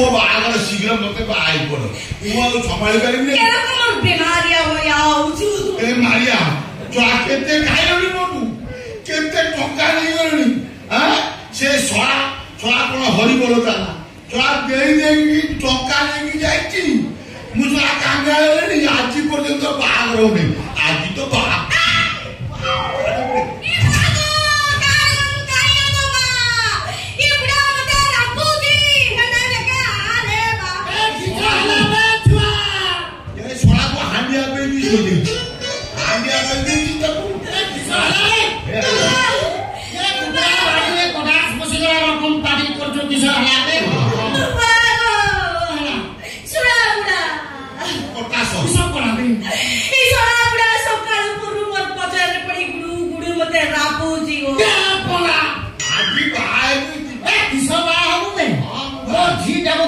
ମୋ ବାହାଘର ଶୀଘ୍ର ମତେ ବାହା ପଡ ମୁଁ ଆଉ ସମ୍ଭାଳି ପାରିବିନି ଏ ମାରିଆ ଛୁଆ କେତେ ଖାଇଲଣି ମୋଠୁ କେତେ ଟଙ୍କା ନେଇଗଲଣି ସେ ଛୁଆ କଣ ହରିବୋଲ ତାଲା ଛୁଆ ଦେଇ ଦେଇକି ଟଙ୍କା ନେଇକି ଯାଇଛି ମୁଁ ଛୁଆ କାଙ୍ଗାଳ ହେଲିଣି ଆଜି ପର୍ଯ୍ୟନ୍ତ ବାହାଘର ହଉନି ଆଜି ତ ବାହା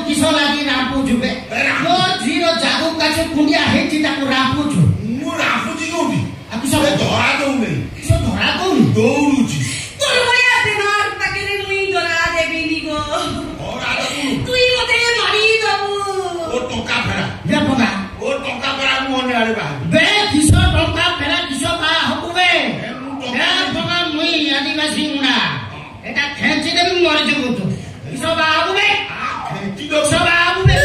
किस लगी रापुछु मो झीर जादू काचे कुंडिया हेची ताको रापुछु मु रापुची कोठी आ किस धरा दउ नै किस धरा दउ दौड़ुची तोर बड़िया बीमार पाकेले मुई धरा देबिनी गो धरा दउ तुई मते मारी दबु ओ टका फेरा या पगा ओ टका फेरा मोने आले बा बे किस टका फेरा किस बा हबुबे ए पगा मुई आदिवासी मुना एटा खेंची देबी मर जबु तो किस बा हबुबे खेंची दो सब हबुबे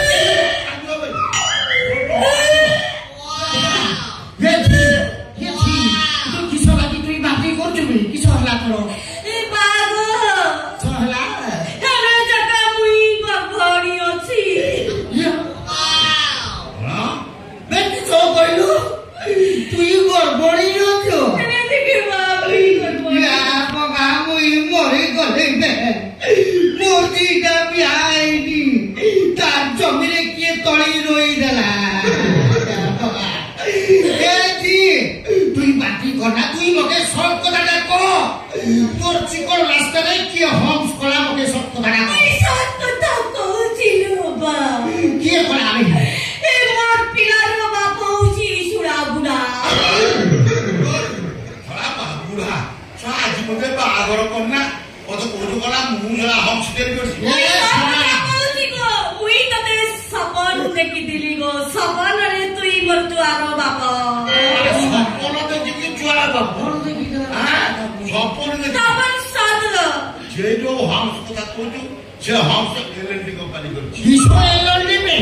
जमीरे किए तली रोई देला तुई बाती करना तुई मके सब कथा को तोर चिकन रास्ता रे कि होम्स कला मके सब कथा को मुई सत कथा कहूचिलु बा किए कला रे ए मोर पिलार बाप होची सुड़ा बुढ़ा थोड़ा बुढ़ा आज मते बागर करना ओ तो कोठो कला मु जरा होम्स दे सपन देखी दिली गो सपन रे तुई मोर तुआरो बाप सपन देखी तुआरो बाप सपन देखी सपन साथ जे जो हम कथा कोजु से हम से एलएनडी कंपनी करछि किसो एलएनडी में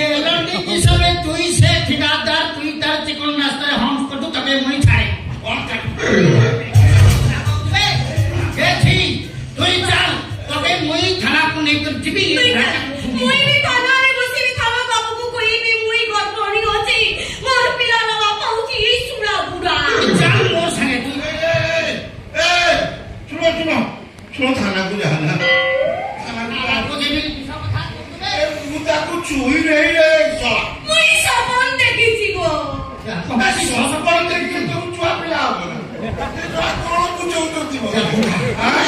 एलएनडी किसबे तुई से ठेकेदार तुई तार चिकन नास्ता हम कटु तबे मुई खाए कोन कर ए छी तुई चल तबे मुई थाना को लेकर जिबी मुई भी थाना रे बसी भी थाना बाबू को कोई भी मुई गड़बड़ी होची मोर पिला न बाप होची ई सुड़ा बुढ़ा चल मोर संगे तू ए सुनो थाना को जाना थाना को जेबी सब कथा मुता को छुई नहीं रे साला मुई सपन देखी छी गो सपन देखी तो छुआ पिला हो कौन पूछो तो थी हां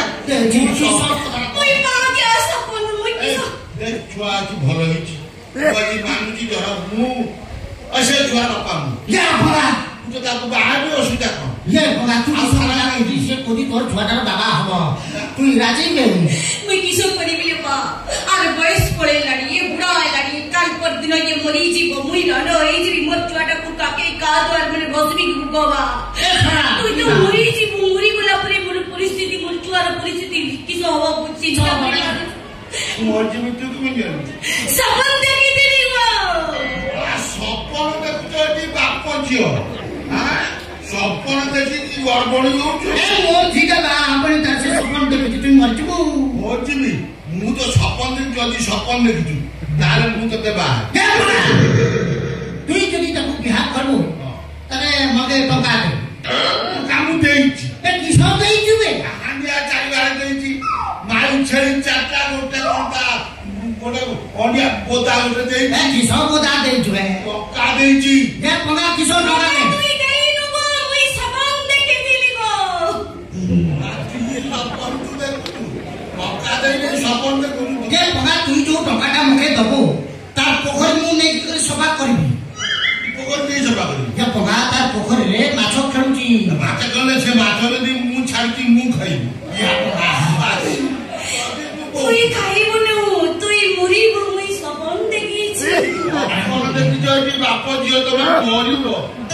जी सब मुई मांगे सपन मुई छुआ की भल होइछि बड़ी मानुची धर मु असे छुआ बापा मु या भला तो ताको बाहर भी असुविधा कोन ये भला तू सारा की से कोदी तोर छुआटार बाबा हबो तू राजी में मुई किसो करी बिले बा आरे बयस पड़े लाडी ये बुढ़ा है लाडी काल पर दिन ये मरी जीवो मुई न ए जी मोर छुआटा को काके का द्वार में बसबी गुबा तू तो मरी जीवो मुरी गुला परे मोर परिस्थिति मोर छुआर परिस्थिति किसो हवा बुझी मोर जीवन तो तुम जानो सपन देखी दिली गो सपन देखती बाप झियो हां सपन देखी की गड़बड़ी होछ ए मोर जीगा बा आपण तासे सपन देखि तू मरजबो मोर जीवी मु तो सपन देख जदी सपन देखि ताले मु तते बा तुई जदी ताको बिहा करबो तरे मगे टका दे काम देइछि ए किसो देइ जुबे हांडिया चारि बार देइछि मारू छेरी चाटा गोटे कोंता गोटे ओडिया बोदा गोटे देइछि ए किसो बोदा देइ जुबे टका देइछि ए पगा किसो नगा दे तुई देइ नुगो मुई सपन देखि दिली गो सपन तू देखु टका देइले सपन देखु के पगा तुई जो टकाटा मके दबो तार पोखर मु नै कर सभा करबी पोखर नै सभा करबी के पगा तार पोखर रे माछो खेलुची माछ गले से माछ रे मु छाड़ती मु खाइबी या पगा तुई खाइबो न तुई मुरी ତମେ ମରିବ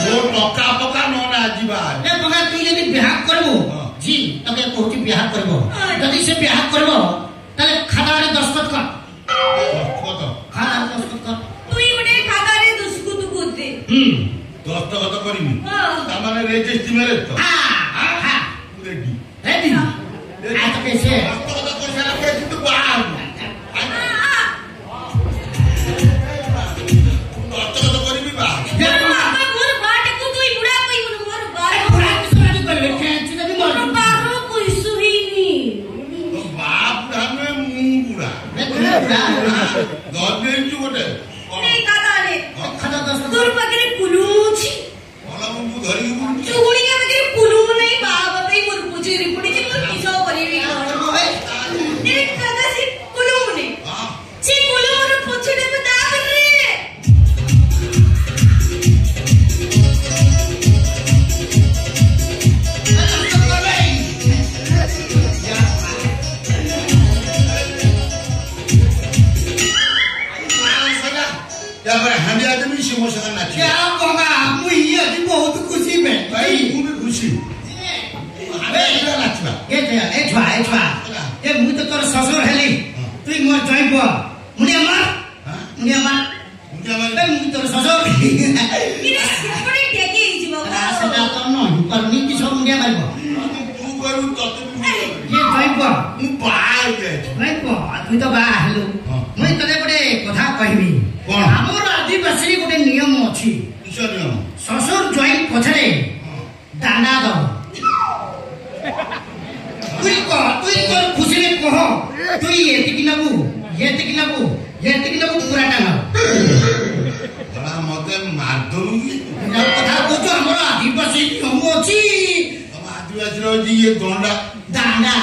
ମୋ ଟଙ୍କା ପକା ନହେଲେ ଯିବା ଏ ପକା ତୁଇ ଯଦି ବିହା କରିବୁ ଜି ତମେ କହୁଛି ବିହା କରିବ ଯଦି ସେ ବିହା କରିବ ତାହେଲେ ଖାତାରେ ଦସ୍ତଖତ କର ଖାତାରେ ଦସ୍ତଖତ କର তুই ଗୋଟେ ଖାତାରେ ଦସ୍ତଖତ କରିଦେ ଦସ୍ତଖତ କରିବି ତାମାନେ ରେଜିଷ୍ଟ୍ରି ମ୍ୟାରେଜ ତ ରେଡି ରେଡି ଆ ତ କେସେ ଦସ୍ତଖତ କରିସାରିଲା ପରେ କିନ୍ତୁ ବାହା ଦସ୍ତଖତ କରିବି ବାହା তোর পাখে কুলুম ଅଛି ଚୁଗୁଳି କେ ପାଖେ କୁଲୁମ ନାହିଁ ବାବା ପାଇଁ ମୋର ବୁଝେରି ପଡିଛି ମୋର କିସ କରିବି ଏ କାକା ସେ କୁଲୁମ ନାହିଁ ସେ କୁଲୁମର ପଛରେ ମୁଁ ଦା କରେ हांडी आदमी शिमो सका नाची क्या पका मुई अभी बहुत खुशी में भाई तू भी खुशी अरे इला नाचबा ए छुआ ए मुई तो तोर ससुर हेली तुई मोर जइब मुनिया मार ए मुई तोर ससुर इरे सेपड़े टेके हिजिबो सेटा तो न पर नी कि सब मुनिया मारब तू करू तते ये जइब मु बाय दे नहीं को तुई तो बा हेलु मुई तले गोटे कथा कहबी हमर आदिवासी गोटे नियम अछि किसर नियम ससुर जॉइन पछरे दाना दो तुई तोर खुशी रे कह तुई एतिकी नबु पूरा टांगा बड़ा मते मार दनु की कथा को तो हमर आदिवासी नियम अछि हम आदिवासी रो जी ये दांडा